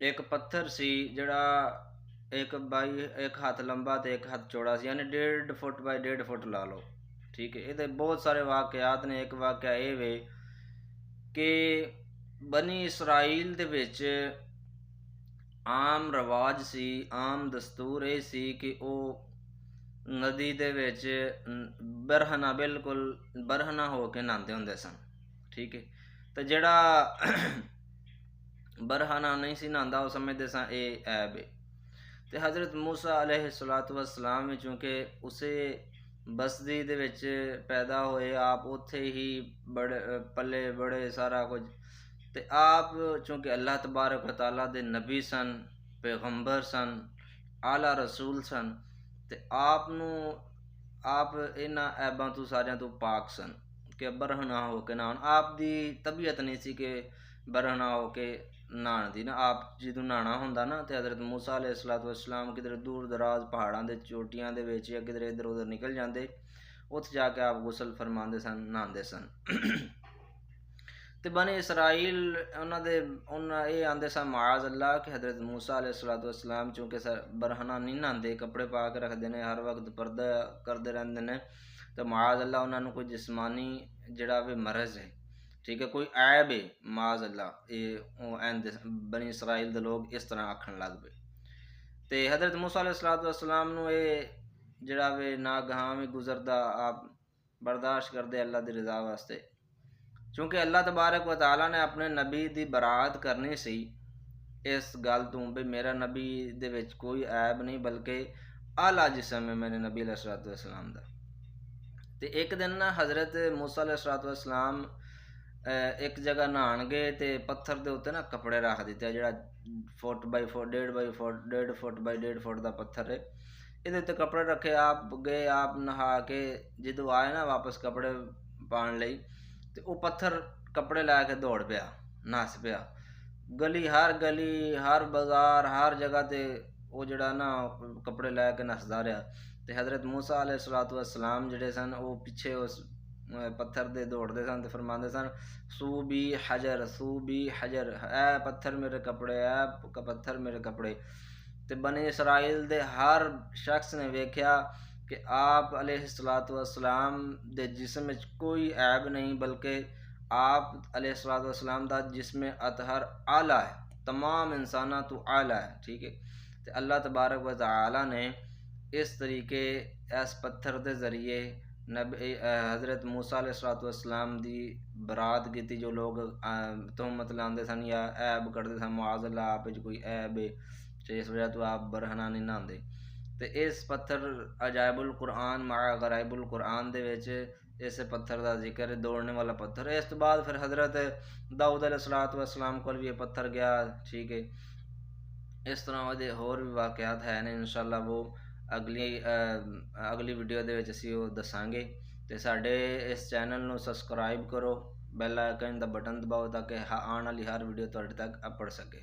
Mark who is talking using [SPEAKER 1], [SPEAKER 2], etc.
[SPEAKER 1] एक पत्थर सी जड़ा एक बाई एक हाथ लंबा तो एक हाथ चौड़ा सी, यानी 1.5 फुट बाई 1.5 फुट ला लो। ठीक है, ये बहुत सारे वाकयात ने। एक वाकया ये वे कि बनी इसराइल दे विच आम रवाज सी, आम दस्तूर ये सी कि वो नदी दे विच बरहना, बिल्कुल बरहना हो के नहाते होंदे सन। ठीक है, तो जड़ा बरहना नहीं सी नहांदा वो समझते सन ये ऐब है। तो हज़रत मूसा अलैहिस्सलातु वस्सलाम चूँकि उसे बस्ती दे विच पैदा होए, आप उत्थे ही बड़े पले बड़े सारा कुछ। ते आप चूँकि अल्लाह तबारक व तआला दे नबी सन, पैगंबर सन, आला रसूल सन, ते आप इन्हां ऐबां तो सारियां तो पाक सन कि बरहना हो के नहान। आप दी तबीयत नहीं सी कि बरहना हो के नहाण दी ना। आप जदों नहाना हुंदा ना ते हज़रत मूसा अलैहिस्सलातु वस्सलाम किधरे दूर दराज पहाड़ां दे चोटियां दे विच या किधरे इधर उधर निकल जांदे, उत्थे जाके आप गुसल फरमांदे सन, नहांदे सन। ते बने इसराइल उन्हां ये आंदे सन माज़ अल्लाह कि हज़रत मूसा अलैहिस्सलातु वस्सलाम चूँकि बरहना नहीं नहांदे, कपड़े पा के रखदे ने, हर वक्त पर्दा करदे रहिंदे ने, तो माज़ अल्लाह उन्हां नूं कोई जिस्मानी जिहड़ा वी मरज़ है, ठीक है, कोई ऐब है माज़ अल्लाह, ये बनी इसराइल दे लोग इस तरह आखन लग पे। ते हज़रत मूसा अलैहिस्सलातु वस्सलाम नूं ये जिहड़ा वे नागहां भी गुजरदा, आप बर्दाश्त करदे अल्लाह दी रज़ा वास्ते। चूँकि अल्लाह तबारक व तआला ने अपने नबी दी बरात करनी सी इस गल तों भी मेरा नबी दे विच कोई ऐब नहीं, बल्कि आला जिस्म है मेरे नबी अलैहिस्सलातु वस्सलाम दा। ते एक दिन ना हज़रत मूसा अलैहिस्सलातु वस्सलाम एक जगह नहान गए ते पत्थर दे उत्ते ना कपड़े रख दित्ते, जिहड़ा foot by foot 1.5 foot by 1.5 foot दा पत्थर है, इहदे उत्ते कपड़े रखे। आप गए, आप नहा के जदों आए ना वापस कपड़े पाउण लई, ते वो पत्थर कपड़े लै के दौड़ पिया, नस पिया। गली हर बाज़ार हर जगह ते वो जिहड़ा ना कपड़े लै के नसदा रहा। ते हज़रत मूसा अलैहिस्सलातु वस्सलाम जिहड़े सन वो पिछे उस पत्थर दे दौड़दे सन ते फरमांदे सन, सू बी हजर, सू बी हजर, ऐ पत्थर मेरे कपड़े, ऐ पत्थर मेरे कपड़े। ते बनी इसराइल दे हर शख्स ने वेख्या कि आप अलैहिस्सलातु वस्सलाम दे जिस्म विच कोई ऐब नहीं, बल्कि आप अलैहिस्सलातु वस्सलाम दा जिस्म अतहर आला है, तमाम इंसानां तो आला है। ठीक है, ते अल्लाह तबारक व तआला ने इस तरीके इस पत्थर दे जरिए नबी हज़रत मूसा अलैहिस्सलातु वस्सलाम दी बरात कीती। जो लोग तोहमत लांदे सन या ऐब कढदे सन, मुआज़ अल्लाह आप च कोई ऐब है ते इस वजह तो आप बरहना नहीं नहांदे। ते इस पत्थर अजायबुल कुरआन मा गराइबुल कुरआन दे विच इस पत्थर का जिक्र है, दौड़ने वाला पत्थर है। इस तो बाद फिर हज़रत दाऊद अलैहिस्सलातु वस्सलाम कोल भी ये पत्थर गया। ठीक है, इस तरह दे होर भी वाकयात है ने, इंशाअल्लाह वो अगली वीडियो दे विच असीं वो दसांगे। ते साडे इस चैनल नूं सबसक्राइब करो, बैल आइकन दा बटन दबाओ ताकि आउण वाली हर वीडियो तुहाडे तक पहुंच सके।